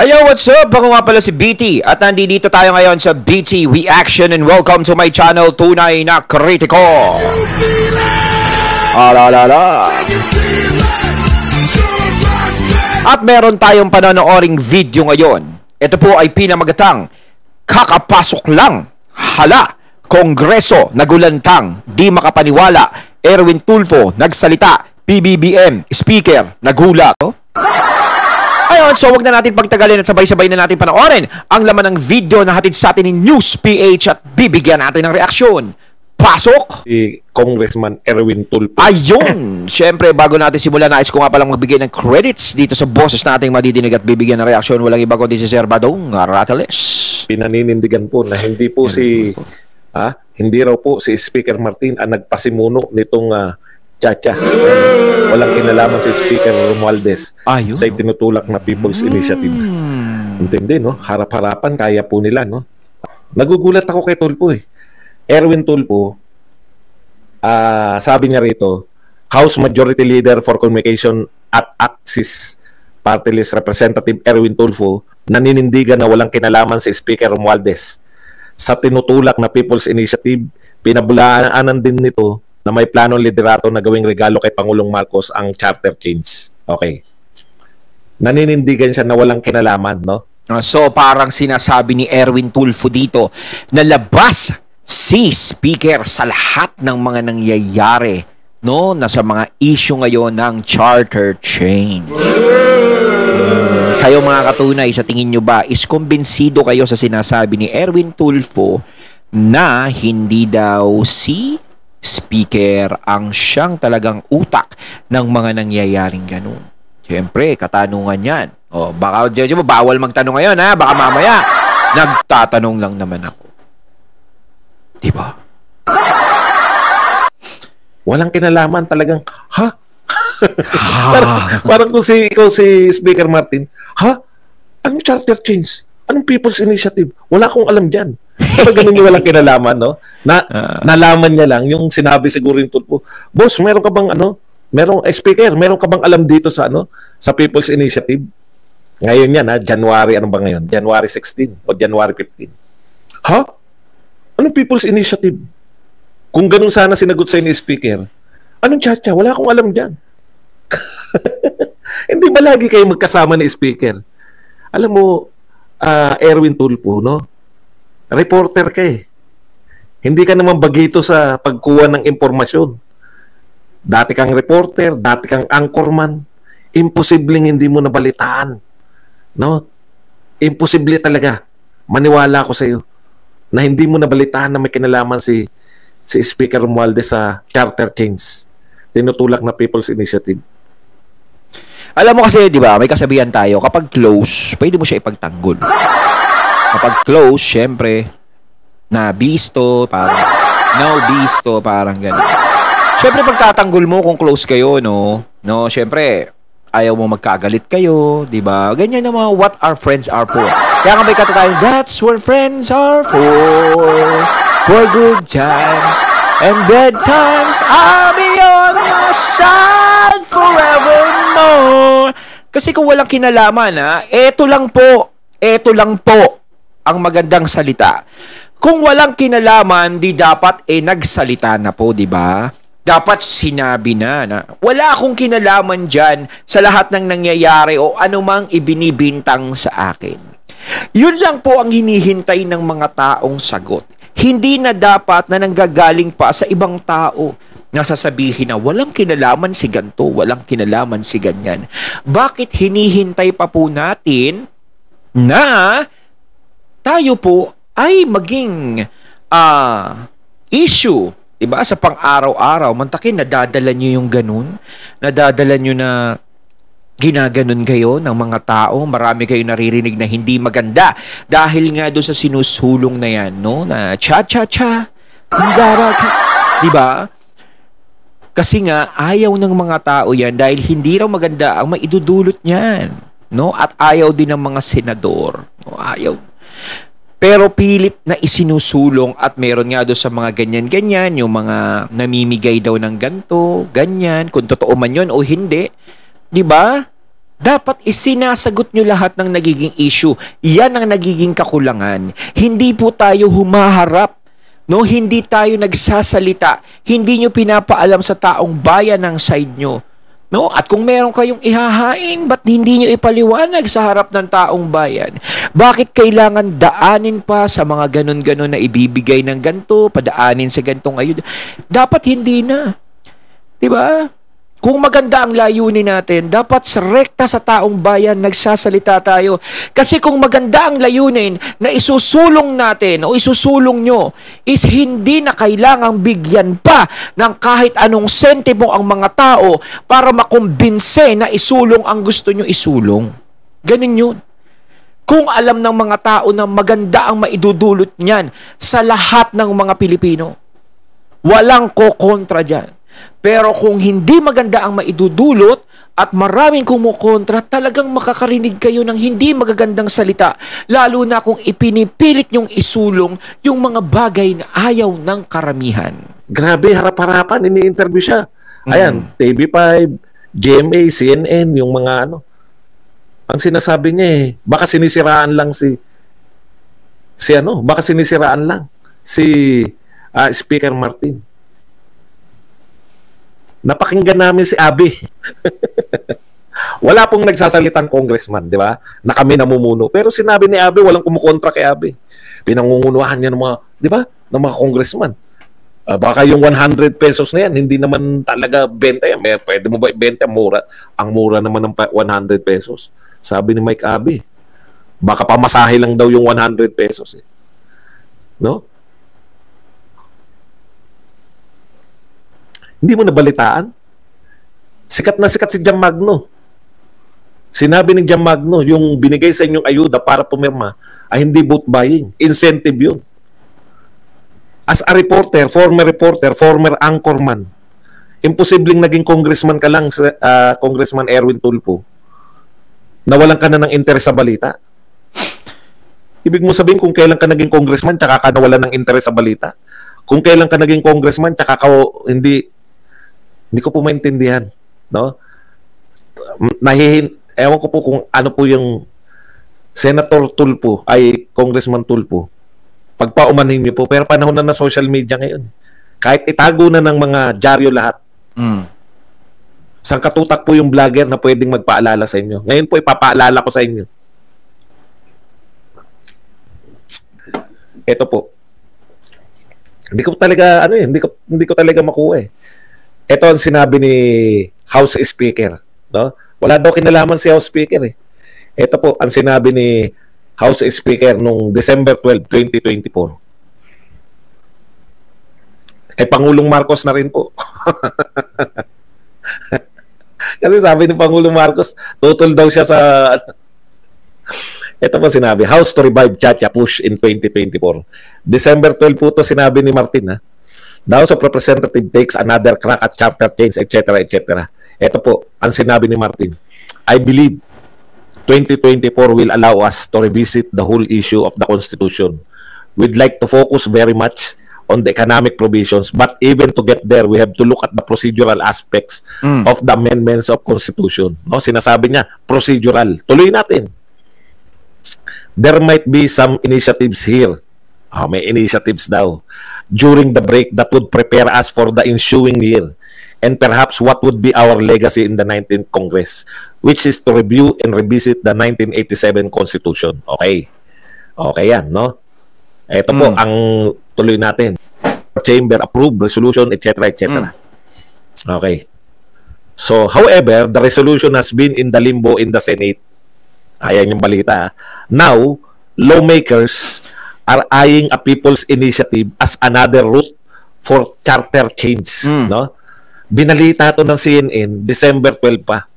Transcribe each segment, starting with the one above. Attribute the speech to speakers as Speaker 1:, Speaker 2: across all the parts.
Speaker 1: Ayo, what's up? Ako nga pala si BT at nandito tayo ngayon sa BT Reaction and welcome to my channel, Tunay na Kritiko. Alalala. At meron tayong panonooring video ngayon. Ito po ay pinamagatang kakapasok lang. Hala, Kongreso nagulantang, di makapaniwala. Erwin Tulfo nagsalita, PBBM speaker nagulat. Ayun, so wag na natin pagtagalin at sabay-sabay na natin panoorin ang laman ng video na hatid sa atin ni News PH at bibigyan natin ng reaksyon. Pasok!
Speaker 2: Si Congressman Erwin Tulfo.
Speaker 1: Ayun! Siyempre, bago natin simulan, nais ko nga palang magbigay ng credits dito sa boses nating madidinig at bibigyan ng reaksyon. Walang iba kundi si Sir Badong Ratales.
Speaker 2: Pinaninindigan po na hindi po hindi raw po si Speaker Martin ang nagpasimuno nitong Chacha. Walang kinalaman si Speaker Romualdez sa tinutulak na People's Initiative. Intindi, no? Harap-harapan, kaya po nila, no? Nagugulat ako kay Tulfo, eh. Erwin Tulfo, sabi niya rito, House Majority Leader for Communication at Axis Party List Representative Erwin Tulfo, naninindigan na walang kinalaman si Speaker Romualdez sa tinutulak na People's Initiative. Pinabulaanan din nito na may planong liderato na gawing regalo kay Pangulong Marcos ang charter change. Okay. Naninindigan siya na walang kinalaman, no?
Speaker 1: So, parang sinasabi ni Erwin Tulfo dito na labas si Speaker sa lahat ng mga nangyayari, no? Na sa mga issue ngayon ng charter change. Kayo mga katunay, sa tingin nyo ba, is kumbinsido kayo sa sinasabi ni Erwin Tulfo na hindi daw si Speaker ang siyang talagang utak ng mga nangyayaring ganun? Siyempre, katanungan yan. O, baka bawal magtanong ngayon, ha? Baka mamaya, nagtatanong lang naman ako. Diba?
Speaker 2: Walang kinalaman talagang, ha? parang kung si Speaker Martin, ha? Anong charter change? Anong People's Initiative? Wala akong alam dyan. Pero ganun yung walang kinalaman, no? Nalaman niya lang yung sinabi siguro yung Tulfo. Boss, meron ka bang Speaker, meron ka bang alam dito sa sa People's Initiative? Ngayon yan, January, ano ba ngayon? January 16 o January 15. Ha? Anong People's Initiative? Kung ganun sana sinagot sa ni Speaker, anong Chacha? Wala akong alam dyan. Hindi ba lagi kayo magkasama ni Speaker? Alam mo, Erwin Tulfo, no? Reporter ka eh. Hindi ka naman bagito sa pagkuha ng impormasyon. Dati kang reporter, dati kang anchorman. Imposibleng hindi mo nabalitaan. No? Imposible talaga. Maniwala ako sa iyo na hindi mo nabalitaan na may kinalaman si Speaker Romualdez sa charter change. Tinutulak na People's Initiative.
Speaker 1: Alam mo kasi, di ba, may kasabihan tayo, kapag close, pwede mo siya ipagtanggol. Kapag close, syempre, nabisto, parang, no-bisto, parang gano'n. Syempre, pagtatanggol mo kung close kayo, no, syempre, ayaw mo magkagalit kayo, di ba? Ganyan naman, what our friends are for. Kaya nga may kata tayo, that's what friends are for good times and bad times, I'll be on your side forevermore. Kasi kung walang kinalaman, eto lang po ang magandang salita. Kung walang kinalaman, di dapat nagsalita na po, di ba? Dapat sinabi na wala akong kinalaman dyan sa lahat ng nangyayari o anumang ibinibintang sa akin. Yun lang po ang hinihintay ng mga taong sagot. Hindi na dapat na nanggagaling pa sa ibang tao na sasabihin na walang kinalaman si ganto, walang kinalaman si ganyan. Bakit hinihintay pa po natin na tayo po ay maging issue, diba? Sa pang-araw-araw, mantakin, nadadala nyo yung ganun. Nadadala nyo na ginaganon kayo ng mga tao. Marami kayo naririnig na hindi maganda dahil nga doon sa sinusulong na yan, no? Na cha-cha-cha, diba? Kasi nga, ayaw ng mga tao yan dahil hindi raw maganda ang maidudulot niyan, no? At ayaw din ng mga senador, no? Ayaw. Pero pilit na isinusulong at meron nga doon sa mga ganyan-ganyan, yung mga namimigay daw ng ganto, ganyan, kung totoo man yun o hindi. Di ba? Dapat isinasagot nyo lahat ng nagiging issue. Yan ang nagiging kakulangan. Hindi po tayo humaharap. No, hindi tayo nagsasalita. Hindi nyo pinapaalam sa taong bayan ng side nyo. No? At kung meron kayong ihahain, ba't hindi nyo ipaliwanag sa harap ng taong bayan? Bakit kailangan daanin pa sa mga ganon-ganon na ibibigay ng ganito, padaanin sa gantong ayuda? Dapat hindi na. Diba? Kung maganda ang layunin natin, dapat rekta sa taong bayan nagsasalita tayo. Kasi kung maganda ang layunin na isusulong natin o isusulong nyo is hindi na kailangang bigyan pa ng kahit anong sentimo ang mga tao para makumbinse na isulong ang gusto nyo isulong. Ganun yun. Kung alam ng mga tao na maganda ang maidudulot niyan sa lahat ng mga Pilipino, walang kokontra dyan. Pero kung hindi maganda ang maidudulot at maraming kumukontra, talagang makakarinig kayo ng hindi magagandang salita, lalo na kung ipinipilit nyong isulong yung mga bagay na ayaw ng karamihan.
Speaker 2: Grabe, harap-harapan, ini-interview siya. Ayan, TV5, GMA, CNN, yung mga ano. Ang sinasabi niya baka sinisiraan lang baka sinisiraan lang si Speaker Martin. Napakinggan namin si Abby. Wala pong nagsasalitang congressman, di ba? Na kami namumuno. Pero sinabi ni Abby, walang kumukontra kay Abby. Pinangungunuhan niya ng mga, di ba? Ng mga congressman. Baka yung 100 pesos na yan, hindi naman talaga benta yan. Pwede mo ba ibenta mura? Ang mura naman ng 100 pesos. Sabi ni Mike Abby, baka pamasahe lang daw yung 100 pesos. No? Hindi mo nabalitaan? Sikat na sikat si Jam Magno. Sinabi ni Jam Magno, yung binigay sa inyong ayuda para pumirma ay hindi vote buying. Incentive yun. As a reporter, former anchorman, imposibleng naging congressman ka lang, Congressman Erwin Tulfo, nawalan ka na ng interes sa balita. Ibig mo sabihin kung kailan ka naging congressman, tsaka ka nawalan ng interes sa balita. Kung kailan ka naging congressman, tsaka ka hindi ko po maintindihan, no? Ewan ko po kung ano po yung Senator Tulfo ay Congressman Tulfo. Pagpaumanin niyo po, pero panahon na social media ngayon. Kahit itago na ng mga dyaryo lahat. Sangkatutak po yung vlogger na pwedeng magpaalala sa inyo. Ngayon po ipapaalala ko sa inyo. Ito po. Hindi ko talaga makuha Ito ang sinabi ni House Speaker, no? Wala daw kinalaman si House Speaker Ito po ang sinabi ni House Speaker nung December 12, 2024. Kay Pangulong Marcos na rin po. Kasi sabi ni Pangulong Marcos, tutol daw siya sa ito po sinabi, House to revive Chacha push in 2024. December 12 po ito sinabi ni Martin The House of Representatives takes another crack at charter change, etc., etc. Ito po, ang sinabi ni Martin. I believe 2024 will allow us to revisit the whole issue of the Constitution. We'd like to focus very much on the economic provisions, but even to get there, we have to look at the procedural aspects of the amendments of Constitution. No, sinasabi niya, procedural. Tuloy natin. There might be some initiatives here. May initiatives daw during the break that would prepare us for the ensuing year and perhaps what would be our legacy in the 19th Congress, which is to review and revisit the 1987 Constitution. Okay. Okay yan, no? Ito po ang tuloy natin. Chamber approved resolution, etc., etc. Okay. So, however, the resolution has been in the limbo in the Senate. Ayan yung balita. Now, lawmakers are eyeing a people's initiative as another route for charter change. No? Binalita to ng CNN, December 12 pa.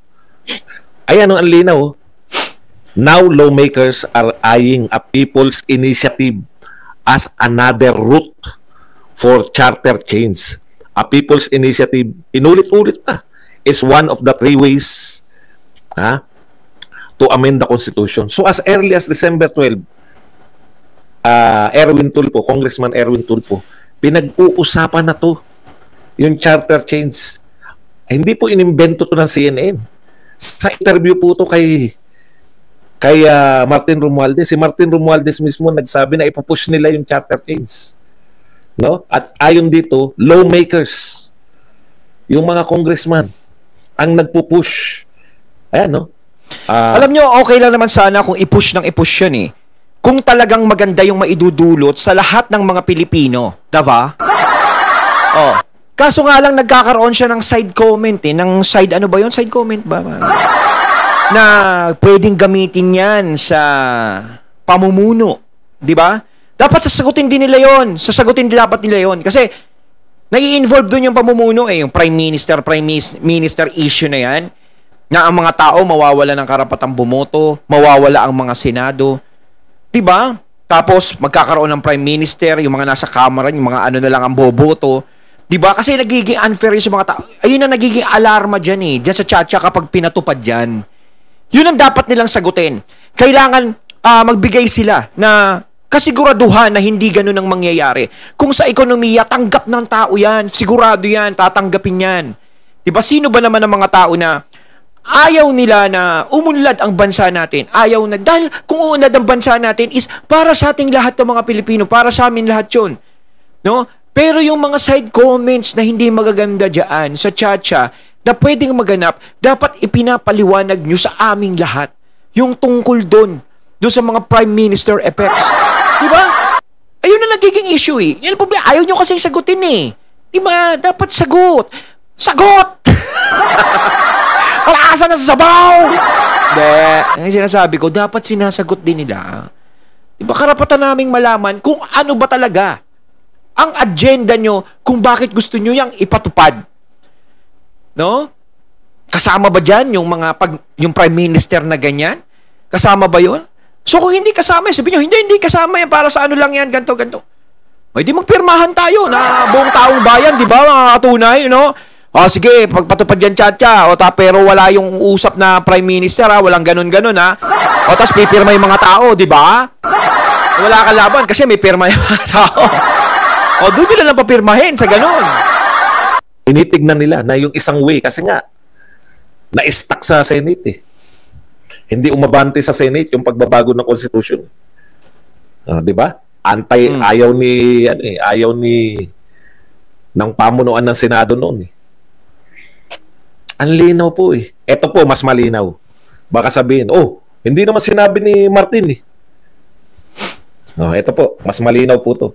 Speaker 2: Ayan ang linaw. Now, lawmakers are eyeing a people's initiative as another route for charter change. A people's initiative, inulit-ulit na, is one of the three ways to amend the Constitution. So as early as December 12, Congressman Erwin Tulfo, pinag-uusapan na to yung charter change. Hindi po inimbento to ng CNN. Sa interview po to kay Martin Romualdez. Si Martin Romualdez mismo nagsabi na ipupush nila yung charter change. No? At ayon dito, lawmakers, yung mga congressman, ang nagpupush. Ayan, no?
Speaker 1: Alam nyo, okay lang naman sana kung i-push ng i-push yan eh. Kung talagang maganda yung maidudulot sa lahat ng mga Pilipino. Diba? Oh. Kaso nga lang nagkakaroon siya ng side comment eh. Ng side, ano ba yun? Side comment ba? Na pwedeng gamitin yan sa pamumuno. Diba? Dapat sasagutin din nila yon. Sasagutin din dapat nila yon. Kasi nai-involve dun yung pamumuno eh. Yung prime minister issue na yan. Na ang mga tao mawawala ng karapatang bumoto, mawawala ang mga senado. 'Di ba? Tapos magkakaroon ng prime minister, yung mga nasa kamara, yung mga ano na lang ang boboto. 'Di ba? Kasi nagiging unfair yung sa mga tao. Ayun ang nagiging alarma diyan eh. Diyan sa tiyatsa kapag pinatupad diyan. Yun ang dapat nilang sagutin. Kailangan magbigay sila na kasiguraduhan na hindi ganun ang mangyayari. Kung sa ekonomiya, tanggap ng tao yan. Sigurado yan, tatanggapin yan. 'Di ba? Sino ba naman ang mga tao na ayaw nila na umunlad ang bansa natin? Ayaw na. Dahil kung uunlad ang bansa natin is para sa ating lahat ng mga Pilipino. Para sa amin lahat yun. No? Pero yung mga side comments na hindi magaganda dyan sa tiyatsa na pwedeng maganap, dapat ipinapaliwanag nyo sa aming lahat. Yung tungkol doon sa mga prime minister effects. Diba? Ayun na nagiging issue eh. Yan ang problema. Ayaw nyo kasing sagutin eh. Diba? Dapat sagot. Sagot! Palasa na sa sabaw! Ang sinasabi ko, dapat sinasagot din nila. Diba karapatan naming malaman kung ano ba talaga ang agenda nyo, kung bakit gusto nyo yung ipatupad. No? Kasama ba dyan yung yung prime minister na ganyan? Kasama ba yun? So kung hindi kasama, sabi nyo, hindi kasama yan, para sa ano lang yan, ganto. Ay di magpirmahan tayo na buong taong bayan, di ba, mga katunay, no? O sige, pagpatupad yan, tiyatsa. Pero wala yung usap na prime minister, ha? Walang ganun-ganun, ha? O tas pipirma yung mga tao, di ba? Wala kang laban kasi may pirma yung mga tao. O doon nila lang papirmahin sa ganun.
Speaker 2: Tinitignan nila na yung isang way kasi nga na-stuck sa Senate eh. Hindi umabante sa Senate yung pagbabago ng Constitution. Di ba? Ayaw ni ng pamunuan ng Senado noon eh. Ang linaw po eh. Ito po, mas malinaw. Baka sabihin, hindi naman sinabi ni Martin eh. Ito po, mas malinaw po to.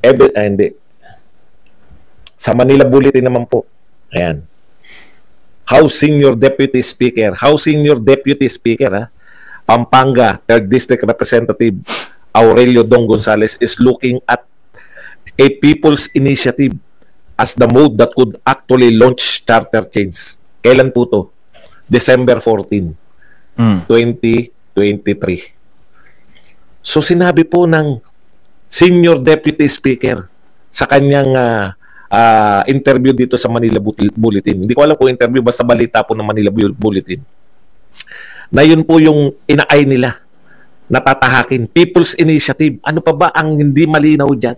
Speaker 2: Hindi. Sa Manila Bulletin naman po. Ayan. House Senior Deputy Speaker, Pampanga 3rd District Representative Aurelio Dong Gonzales is looking at a people's initiative as the mode that could actually launch charter change. Kailan po to? December 14, 2023. So sinabi po ng Senior Deputy Speaker sa kanyang interview dito sa Manila Bulletin. Hindi ko alam kung interview, basta balita po ng Manila Bulletin. Na yun po yung inaay nila. Natatahakin. People's Initiative. Ano pa ba ang hindi malinaw dyan?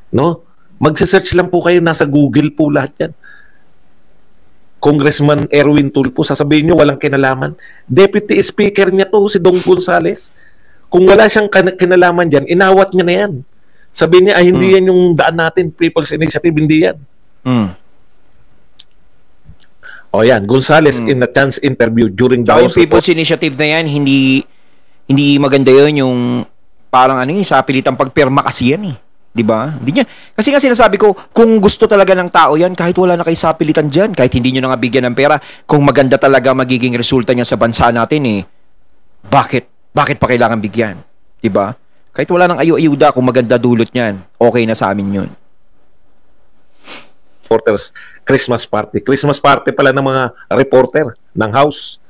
Speaker 2: No? Magse-search lang po kayo. Nasa Google po lahat yan. Congressman Erwin Tulfo, sasabihin nyo walang kinalaman. Deputy Speaker niya to, si Dong Gonzales. Kung wala siyang kinalaman dyan, inawat niya na yan. Sabihin niya, hindi yan yung daan natin, People's Initiative, hindi yan. O yan, Gonzales in a chance interview during the
Speaker 1: House People's Initiative na yan, hindi maganda yun yung parang sa pilitang pagpirma kasi yan eh. Diba? Hindi niya. Kasi nga sinasabi ko, kung gusto talaga ng tao yan, kahit wala na kayo sapilitan dyan, kahit hindi nyo na nga bigyan ng pera, kung maganda talaga magiging resulta niya sa bansa natin bakit pa kailangan bigyan? Diba? Kahit wala nang ayuda, kung maganda dulot niyan, okay na sa amin yun.
Speaker 2: Reporters Christmas party pala ng mga reporter ng House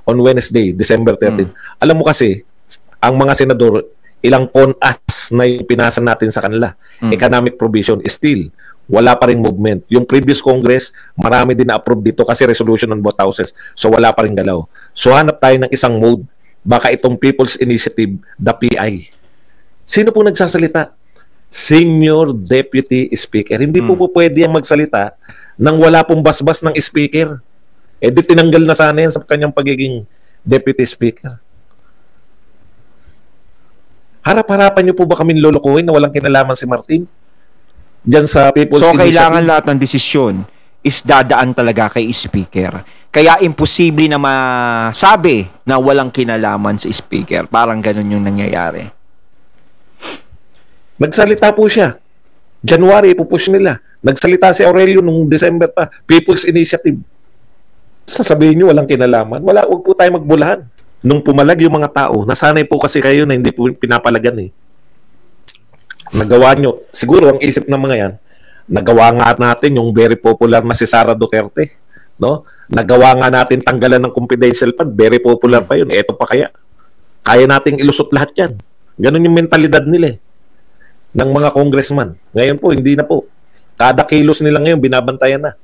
Speaker 2: on Wednesday, December 13. Alam mo kasi, ang mga senador, ilang con-acts na yung pinasa natin sa kanila. Economic provision, still, wala pa rin movement. Yung previous Congress, marami din na-approve dito kasi resolution on both houses. So, wala pa rin galaw. So, hanap tayo ng isang mode. Baka itong People's Initiative, the PI. Sino po nagsasalita? Senior Deputy Speaker. Hindi po pwede ang magsalita nang wala pong basbas ng speaker. Eh di tinanggal na sana yan sa kanyang pagiging deputy speaker. Harap-harapan niyo po ba kaming lulukuhin na walang kinalaman si Martin? Diyan sa People's
Speaker 1: So,
Speaker 2: Initiative?
Speaker 1: kailangan lahat ng desisyon is dadaan talaga kay speaker. Kaya imposible na masabi na walang kinalaman sa speaker. Parang ganun yung nangyayari.
Speaker 2: Nagsalita po siya. January, ipupush nila. Nagsalita si Aurelio nung December pa. People's Initiative. Sasabihin nyo walang kinalaman. Huwag po tayo magbulahan. Nung pumalag yung mga tao, nasanay po kasi kayo na hindi po pinapalagan eh. Nagawa nyo. Siguro ang isip ng mga yan, nagawa nga natin yung very popular na si Sara Duterte. No? Nagawa nga natin tanggalan ng confidential fund. Very popular pa yun. Eto pa kaya. Kaya nating ilusot lahat yan. Ganun yung mentalidad nila eh. Ng mga congressman. Ngayon po, hindi na po. Kada kilos nila ngayon, binabantayan na.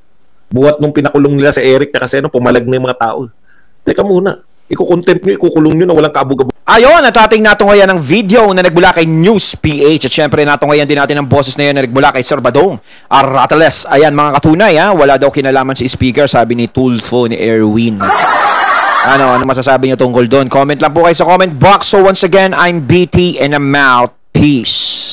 Speaker 2: Buhat nung pinakulong nila si Eric na kasi pumalag na yung mga tao. Teka muna. Iko-contempt nyo, ikukulong nyo na walang kabog-abog.
Speaker 1: Ayon, at ating natungayan ng video na nagmula kay News PH. At syempre natungayan din natin ang boses na yan na nagmula kay Sir Badong Arratales. Ayan mga katunay, wala daw kinalaman si speaker, sabi ni Tulfo ni Erwin. Ano masasabi niyo tungkol doon? Comment lang po kayo sa comment box. So once again, I'm BT and I'm out. Peace.